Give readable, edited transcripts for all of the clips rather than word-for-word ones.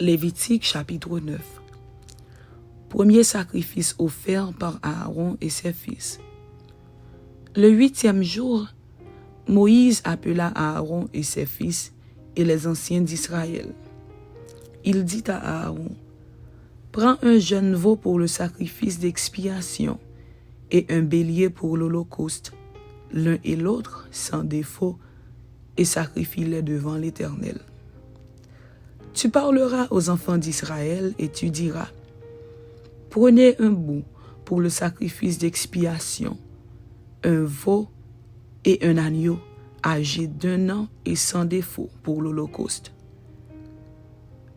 Lévitique chapitre 9. Premier sacrifice offert par Aaron et ses fils. Le 8e jour, Moïse appela Aaron et ses fils et les anciens d'Israël. Il dit à Aaron, « Prends un jeune veau pour le sacrifice d'expiation et un bélier pour l'holocauste, l'un et l'autre sans défaut, et sacrifie-les devant l'Éternel. Tu parleras aux enfants d'Israël et tu diras, « Prenez un bouc pour le sacrifice d'expiation, un veau et un agneau âgé d'1 an et sans défaut pour l'holocauste,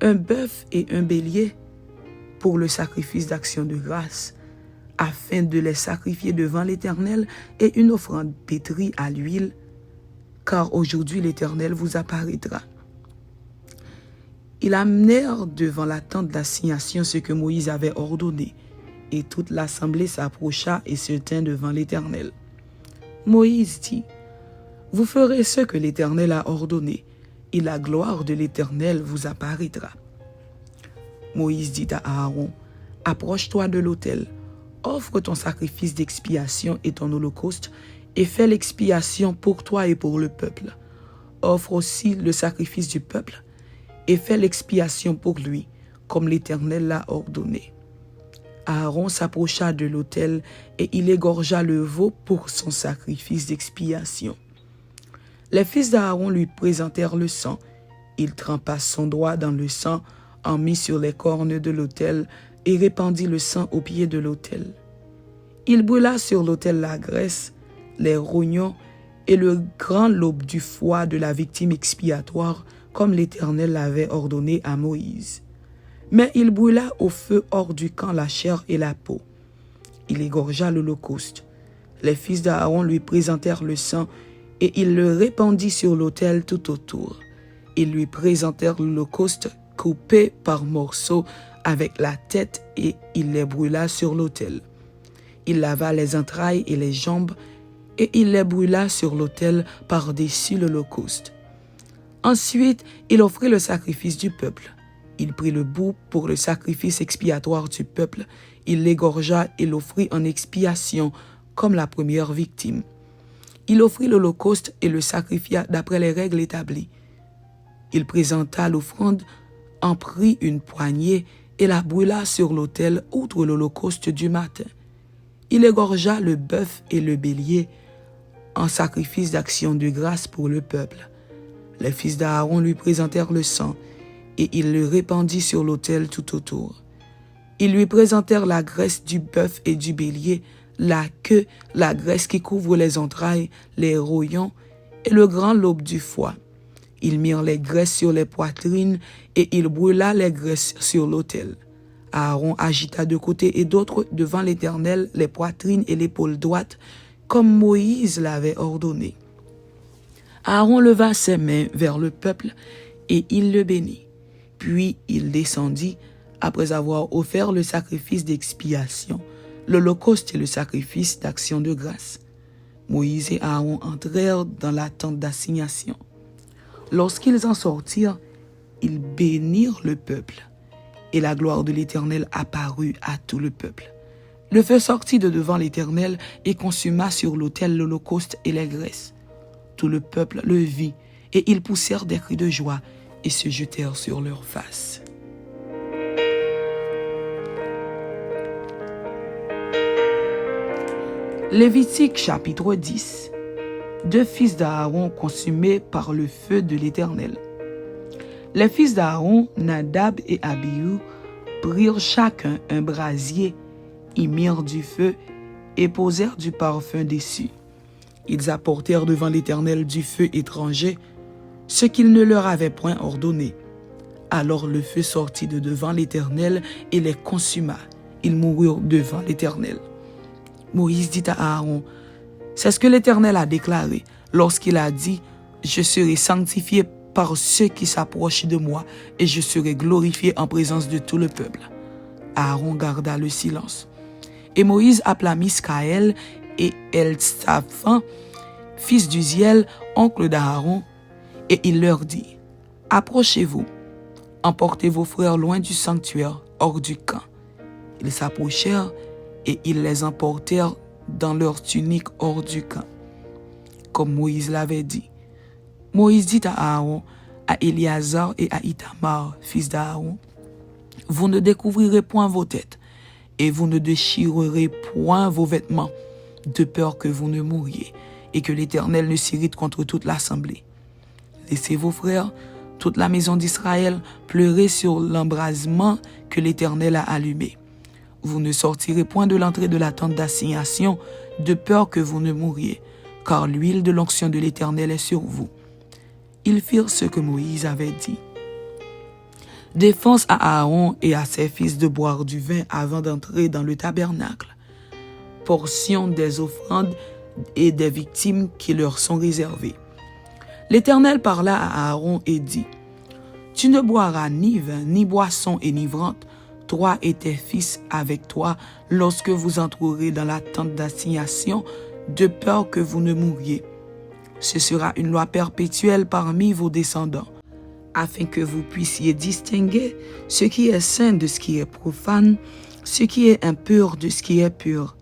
un bœuf et un bélier pour le sacrifice d'action de grâce, afin de les sacrifier devant l'Éternel, et une offrande pétrie à l'huile, car aujourd'hui l'Éternel vous apparaîtra. » Ils amenèrent devant la tente d'assignation ce que Moïse avait ordonné, et toute l'assemblée s'approcha et se tint devant l'Éternel. Moïse dit, « Vous ferez ce que l'Éternel a ordonné, et la gloire de l'Éternel vous apparaîtra. » Moïse dit à Aaron, « Approche-toi de l'autel, offre ton sacrifice d'expiation et ton holocauste, et fais l'expiation pour toi et pour le peuple. Offre aussi le sacrifice du peuple, et fais l'expiation pour lui, comme l'Éternel l'a ordonné. » Aaron s'approcha de l'autel, et il égorgea le veau pour son sacrifice d'expiation. Les fils d'Aaron lui présentèrent le sang. Il trempa son doigt dans le sang, en mit sur les cornes de l'autel, et répandit le sang au pied de l'autel. Il brûla sur l'autel la graisse, les rognons et le grand lobe du foie de la victime expiatoire, comme l'Éternel l'avait ordonné à Moïse. Mais il brûla au feu hors du camp la chair et la peau. Il égorgea l'holocauste. Les fils d'Aaron lui présentèrent le sang, et il le répandit sur l'autel tout autour. Ils lui présentèrent l'holocauste coupé par morceaux avec la tête, et il les brûla sur l'autel. Il lava les entrailles et les jambes, et il les brûla sur l'autel par-dessus l'holocauste. Ensuite, il offrit le sacrifice du peuple. Il prit le bouc pour le sacrifice expiatoire du peuple. Il l'égorgea et l'offrit en expiation comme la première victime. Il offrit l'holocauste et le sacrifia d'après les règles établies. Il présenta l'offrande, en prit une poignée et la brûla sur l'autel outre l'holocauste du matin. Il égorgea le bœuf et le bélier en sacrifice d'action de grâce pour le peuple. Les fils d'Aaron lui présentèrent le sang, et il le répandit sur l'autel tout autour. Ils lui présentèrent la graisse du bœuf et du bélier, la queue, la graisse qui couvre les entrailles, les rognons et le grand lobe du foie. Ils mirent les graisses sur les poitrines, et il brûla les graisses sur l'autel. Aaron agita de côté et d'autre devant l'Éternel les poitrines et l'épaule droite, comme Moïse l'avait ordonné. Aaron leva ses mains vers le peuple, et il le bénit. Puis il descendit, après avoir offert le sacrifice d'expiation, l'holocauste et le sacrifice d'action de grâce. Moïse et Aaron entrèrent dans la tente d'assignation. Lorsqu'ils en sortirent, ils bénirent le peuple, et la gloire de l'Éternel apparut à tout le peuple. Le feu sortit de devant l'Éternel et consuma sur l'autel l'holocauste et les graisses. Tout le peuple le vit, et ils poussèrent des cris de joie et se jetèrent sur leurs faces. Lévitique chapitre 10. 2 fils d'Aaron consumés par le feu de l'Éternel. Les fils d'Aaron, Nadab et Abihu, prirent chacun un brasier, y mirent du feu et posèrent du parfum dessus. Ils apportèrent devant l'Éternel du feu étranger, ce qu'il ne leur avait point ordonné. Alors le feu sortit de devant l'Éternel et les consuma. Ils moururent devant l'Éternel. Moïse dit à Aaron, « C'est ce que l'Éternel a déclaré lorsqu'il a dit, « Je serai sanctifié par ceux qui s'approchent de moi, et je serai glorifié en présence de tout le peuple. » Aaron garda le silence. Et Moïse appela Miskaël et Eltsaphan, fils d'Uziel, oncle d'Aaron, et il leur dit, « Approchez-vous. » emportez vos frères loin du sanctuaire, hors du camp. Ils s'approchèrent et ils les emportèrent dans leurs tuniques hors du camp, comme Moïse l'avait dit. Moïse dit à Aaron, à Éléazar et à Ithamar, fils d'Aaron, vous ne découvrirez point vos têtes, et vous ne déchirerez point vos vêtements, de peur que vous ne mouriez, et que l'Éternel ne s'irrite contre toute l'assemblée. Laissez vos frères, toute la maison d'Israël, pleurer sur l'embrasement que l'Éternel a allumé. Vous ne sortirez point de l'entrée de la tente d'assignation, de peur que vous ne mouriez, car l'huile de l'onction de l'Éternel est sur vous. Ils firent ce que Moïse avait dit. Défense à Aaron et à ses fils de boire du vin avant d'entrer dans le tabernacle. Portion des offrandes et des victimes qui leur sont réservées. L'Éternel parla à Aaron et dit, « Tu ne boiras ni vin, ni boisson enivrante, toi et tes fils avec toi, lorsque vous entrerez dans la tente d'assignation, de peur que vous ne mouriez. Ce sera une loi perpétuelle parmi vos descendants, afin que vous puissiez distinguer ce qui est saint de ce qui est profane, ce qui est impur de ce qui est pur,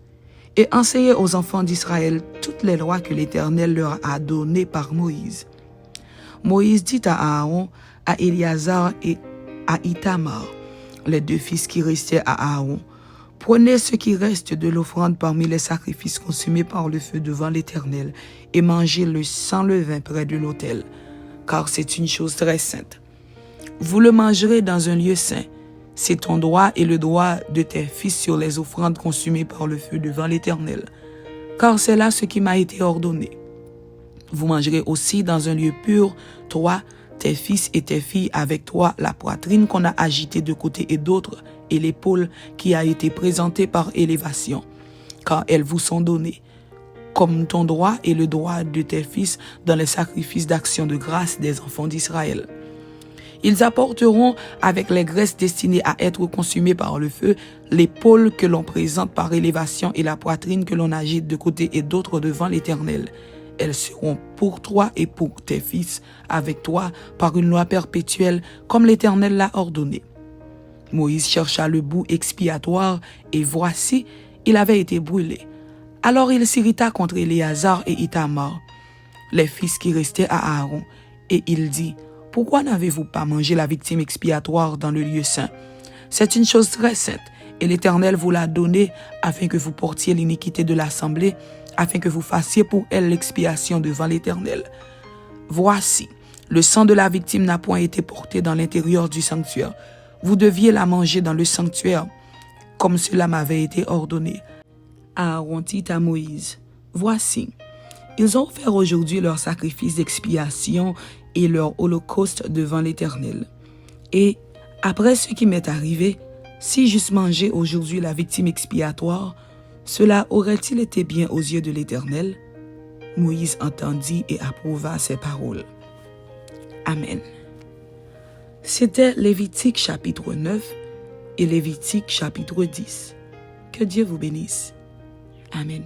et enseigner aux enfants d'Israël toutes les lois que l'Éternel leur a données par Moïse. » Moïse dit à Aaron, à Éléazar et à Ithamar, les deux fils qui restaient à Aaron, « Prenez ce qui reste de l'offrande parmi les sacrifices consumés par le feu devant l'Éternel, et mangez-le sans levain près de l'autel, car c'est une chose très sainte. Vous le mangerez dans un lieu saint. C'est ton droit et le droit de tes fils sur les offrandes consumées par le feu devant l'Éternel, car c'est là ce qui m'a été ordonné. Vous mangerez aussi dans un lieu pur, toi, tes fils et tes filles avec toi, la poitrine qu'on a agitée de côté et d'autre, et l'épaule qui a été présentée par élévation, car elles vous sont données, comme ton droit et le droit de tes fils dans les sacrifices d'action de grâce des enfants d'Israël. Ils apporteront avec les graisses destinées à être consumées par le feu, l'épaule que l'on présente par élévation et la poitrine que l'on agite de côté et d'autre devant l'Éternel. Elles seront pour toi et pour tes fils avec toi par une loi perpétuelle comme l'Éternel l'a ordonné. Moïse chercha le bout expiatoire et voici, il avait été brûlé. Alors il s'irrita contre Éléazar et Ithamar, les fils qui restaient à Aaron, et il dit, « Pourquoi n'avez-vous pas mangé la victime expiatoire dans le lieu saint? C'est une chose très sainte, et l'Éternel vous l'a donnée afin que vous portiez l'iniquité de l'assemblée, afin que vous fassiez pour elle l'expiation devant l'Éternel. Voici, le sang de la victime n'a point été porté dans l'intérieur du sanctuaire. Vous deviez la manger dans le sanctuaire, comme cela m'avait été ordonné. » Aaron dit à Moïse, « Voici, ils ont offert aujourd'hui leur sacrifice d'expiation et leur holocauste devant l'Éternel. Et après ce qui m'est arrivé, si j'eusse mangé aujourd'hui la victime expiatoire, cela aurait-il été bien aux yeux de l'Éternel? » Moïse entendit et approuva ces paroles. Amen. C'était Lévitique chapitre 9 et Lévitique chapitre 10. Que Dieu vous bénisse. Amen.